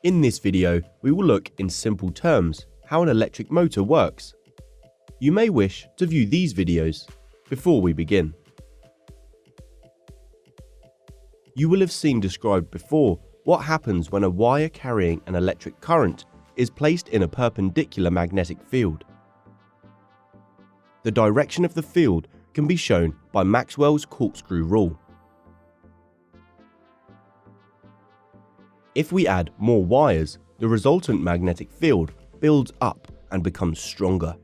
In this video, we will look in simple terms how an electric motor works. You may wish to view these videos before we begin. You will have seen described before what happens when a wire carrying an electric current is placed in a perpendicular magnetic field. The direction of the field can be shown by Maxwell's corkscrew rule. If we add more wires, the resultant magnetic field builds up and becomes stronger.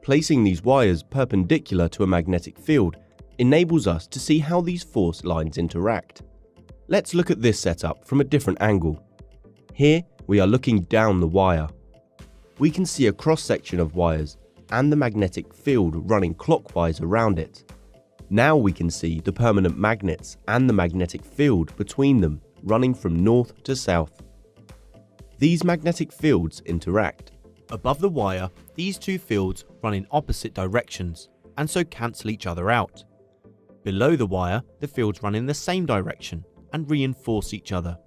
Placing these wires perpendicular to a magnetic field enables us to see how these force lines interact. Let's look at this setup from a different angle. Here we are looking down the wire. We can see a cross-section of wires and the magnetic field running clockwise around it. Now we can see the permanent magnets and the magnetic field between them running from north to south. These magnetic fields interact. Above the wire, these two fields run in opposite directions and so cancel each other out. Below the wire, the fields run in the same direction and reinforce each other.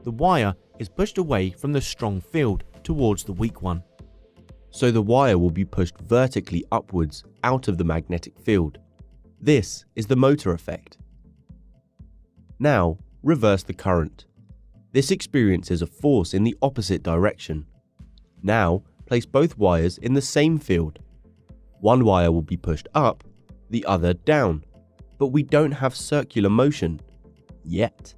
The wire is pushed away from the strong field towards the weak one. So the wire will be pushed vertically upwards out of the magnetic field. This is the motor effect. Now, reverse the current. This experiences a force in the opposite direction. Now, place both wires in the same field. One wire will be pushed up, the other down, but we don't have circular motion yet.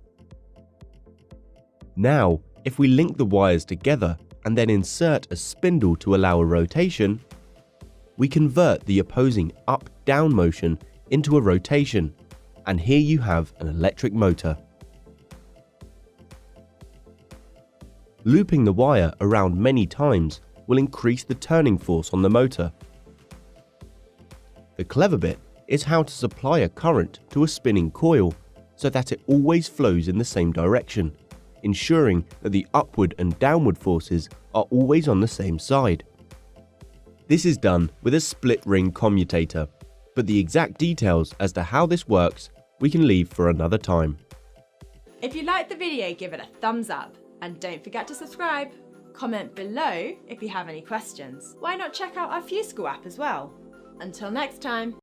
Now, if we link the wires together and then insert a spindle to allow a rotation, we convert the opposing up-down motion into a rotation, and here you have an electric motor. Looping the wire around many times will increase the turning force on the motor. The clever bit is how to supply a current to a spinning coil so that it always flows in the same direction, ensuring that the upward and downward forces are always on the same side. This is done with a split ring commutator, but the exact details as to how this works we can leave for another time. If you liked the video, give it a thumbs up and don't forget to subscribe. Comment below if you have any questions. Why not check out our FuseSchool app as well? Until next time.